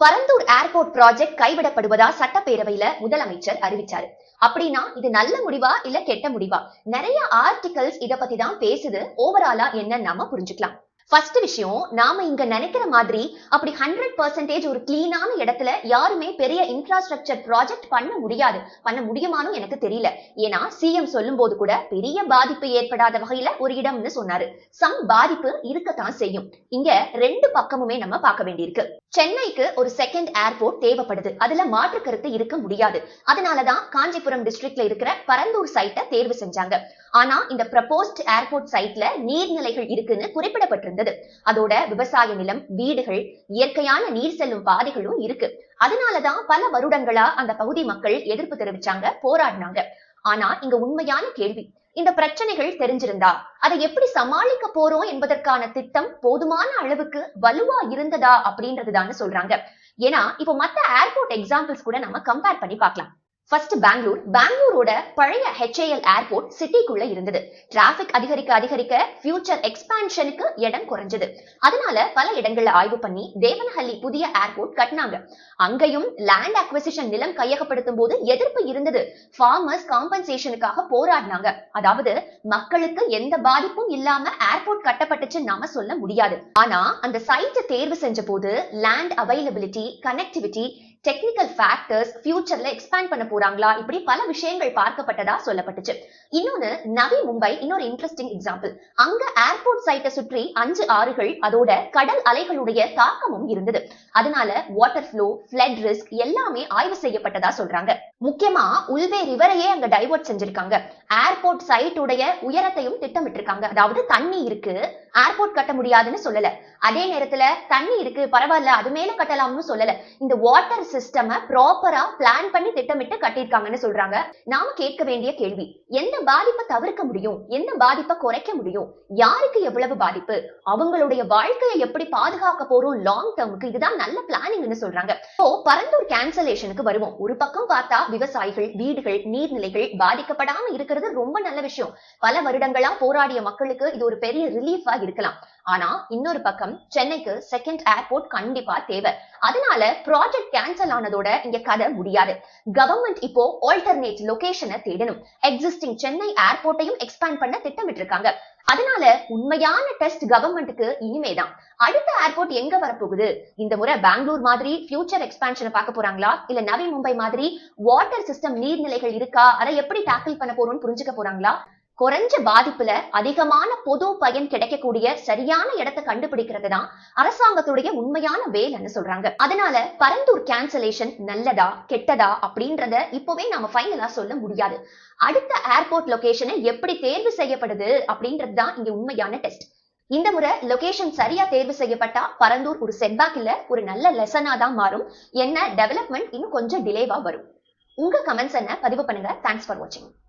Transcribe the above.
Parandur airport project கைவிடப்படுவதா சட்டப்பேரவையில முதலமைச்சர் அறிவிச்சாரு. அப்படின்னா இது நல்ல முடிவா இல்ல கெட்ட முடிவா? நிறைய ஆர்டிகல்ஸ் இத பத்தி தான் பேசுது. ஓவராலா என்ன நாம புரிஞ்சுக்கலாம். ஃபர்ஸ்ட் விஷயம், நாம இங்க நினைக்கிற மாதிரி அப்படி 100% ஒரு கிளீனான இடத்துல யாருமே பெரிய இன்ஃப்ராஸ்ட்ரக்சர் ப்ராஜெக்ட் பண்ண முடியாது. பண்ண முடியுமான்னு எனக்கு தெரியல. ஏன்னா சிஎம் சொல்லும் போது கூட பெரிய பாதிப்பு ஏற்படாத வகையில ஒரு இடம்னு சொன்னாரு. சம் பாதிப்பு இருக்கத்தான் செய்யும். இங்க ரெண்டு பக்கமுமே நம்ம பார்க்க வேண்டியிருக்கு. சென்னைக்கு ஒரு செகண்ட் ஏர்போர்ட் தேவைப்படுது. அதுல மாற்று கருத்து இருக்க முடியாது. அதனாலதான் காஞ்சிபுரம் டிஸ்ட்ரிக்ட்ல இருக்கிற பரந்தூர் சைட்டை தேர்வு செஞ்சாங்க. ஆனா இந்த ப்ரப்போஸ்ட் ஏர்போர்ட் சைட்ல நீர்நிலைகள் இருக்குன்னு குறிப்பிடப்பட்டிருந்தது. அதோட விவசாய நிலம், வீடுகள், இயற்கையான நீர் செல்லும் பாதைகளும் இருக்கு. அதனாலதான் பல வருடங்களா அந்த பகுதி மக்கள் எதிர்ப்பு தெரிவிச்சாங்க, போராடினாங்க. ஆனா இங்க உண்மையான கேள்வி, இந்த பிரச்சனைகள் தெரிஞ்சிருந்தா அதை எப்படி சமாளிக்க போறோம் என்பதற்கான திட்டம் போதுமான அளவுக்கு வலுவா இருந்ததா அப்படின்றதுதான் சொல்றாங்க. ஏன்னா இப்போ மத்த ஏர்போர்ட் எக்ஸாம்பிள்ஸ் கூட நம்ம கம்பேர் பண்ணி பார்க்கலாம். ஃபர்ஸ்ட் பெங்களூரோட பழைய HAL ஏர்போர்ட் சிட்டிக்குள்ள இருந்தது. டிராபிக் அதிகரிக்க ஃபியூச்சர் எக்ஸ்பான்ஷனுக்கு இடம் குறைஞ்சது. அதனால பல இடங்கள்ல ஆய்வு பண்ணி தேவனஹள்ளி புதிய ஏர்போர்ட் கட்டினாங்க. அங்கேயும் லேண்ட் அக்விசிஷன், நிலம் கையகப்படுத்தும் போது எதிர்ப்பு இருந்தது. ஃபார்மர்ஸ் காம்பன்சேஷனுக்காக போராடினாங்க. அதாவது மக்களுக்கு எந்த பாதிப்பும் இல்லாம ஏர்போர்ட் கட்டப்பட்டுச்சு நாம சொல்ல முடியாது. ஆனா அந்த சைட்டை தேர்வு செஞ்ச போது land availability, connectivity, technical factors, ஃபியூச்சர்ல எக்ஸ்பேண்ட் பண்ண போறாங்களா, இப்படி பல விஷயங்கள் பார்க்கப்பட்டதா சொல்லப்பட்டுச்சு. இன்னொன்னு நவி மும்பை, இன்னொரு இன்ட்ரெஸ்டிங் எக்ஸாம்பிள். அங்க ஏர்போர்ட் சைட்டை சுற்றி 5 ஆறுகள், அதோட கடல் அலைகளுடைய தாக்கமும் இருந்தது. அதனால வாட்டர் ஃப்ளோ, ஃப்ளட் ரிஸ்க் எல்லாமே ஆய்வு செய்யப்பட்டதா சொல்றாங்க. முக்கியமா உல்வே ரிவரையே அங்க டைவர்ட் செஞ்சிருக்காங்க. ஏர்போர்ட் சைட்டுடைய உயரத்தையும் திட்டமிட்டிருக்காங்க. அதாவது தண்ணி இருக்கு, ஏர்போர்ட் கட்ட முடியாதுன்னு சொல்லல. அதே நேரத்துல தண்ணி இருக்கு, பரவாயில்ல, அது மேல கட்டலாம்னு சொல்லல. இந்த வாட்டர் சிஸ்டம் ப்ராப்பரா பிளான் பண்ணி திட்டமிட்டு கட்டியிருக்காங்கன்னு சொல்றாங்க. நாம கேட்க வேண்டிய கேள்வி, எந்த பாதிப்பை தவிர்க்க முடியும், எந்த பாதிப்பை குறைக்க முடியும், யாருக்கு எவ்வளவு பாதிப்பு, அவங்களுடைய வாழ்க்கையை எப்படி பாதுகாக்க போறோம் லாங் டேர்முக்கு, இதுதான் நல்ல பிளானிங்னு சொல்றாங்க. பரந்தூர் கேன்சலேஷனுக்கு வருவோம். ஒரு பக்கம் பார்த்தா விவசாயிகள், வீடுகள், நீர்நிலைகள் பாதிக்கப்படாம இருக்கிறது ரொம்ப நல்ல விஷயம். பல வருடங்களா போராடிய மக்களுக்கு இது ஒரு பெரிய ரிலீஃபா இருக்கலாம். ஆனா இன்னொரு பக்கம் சென்னைக்கு செகண்ட் ஏர்போர்ட் கண்டிப்பா தேவை. அதனால ப்ராஜெக்ட் கேன்சல் ஆனதோட இங்க கதை முடியாது. கவர்மெண்ட் இப்போ ஆல்டர்னேட் லொகேஷனை தேடணும். எக்ஸிஸ்டிங் சென்னை ஏர்போர்ட்டையும் எக்ஸ்பேண்ட் பண்ண திட்டமிட்டு இருக்காங்க. அதனால உண்மையான டெஸ்ட் கவர்மெண்ட்டுக்கு இனிமேதான். அடுத்த ஏர்போர்ட் எங்க வரப்போகுது? இந்த முறை பெங்களூர் மாதிரி ஃபியூச்சர் எக்ஸ்பான்ஷனை பார்க்க போறாங்களா, இல்ல நவி மும்பை மாதிரி வாட்டர் சிஸ்டம், நீர்நிலைகள் இருக்கா, அதை எப்படி டேக்கிள் பண்ண போறோம்னு புரிஞ்சுக்க போறாங்களா? குறைஞ்ச பாதிப்புல அதிகமான பொது பயன் கிடைக்கக்கூடிய சரியான இடத்தை கண்டுபிடிக்கிறது தான் அரசாங்கத்துடைய உண்மையான வேலைன்னு சொல்றாங்க. அதனால பரந்தூர் கேன்சலேஷன் நல்லதா கெட்டதா அப்படின்றத இப்பவே நாம ஃபைனலா சொல்ல முடியாது. அடுத்த ஏர்போர்ட் லொகேஷனை எப்படி தேர்வு செய்யப்படுது அப்படின்றது தான் இங்க உண்மையான டெஸ்ட். இந்த முறை லொகேஷன் சரியா தேர்வு செய்யப்பட்டா பரந்தூர் ஒரு செட்பேக் இல்ல, ஒரு நல்ல லெசனா தான் மாறும். என்ன டெவலப்மெண்ட் இன்னும் கொஞ்சம் டிலேவா வரும். உங்க கமெண்ட்ஸ் என்ன பதிவு பண்ணுங்க. தேங்க்ஸ் ஃபார் வாட்சிங்.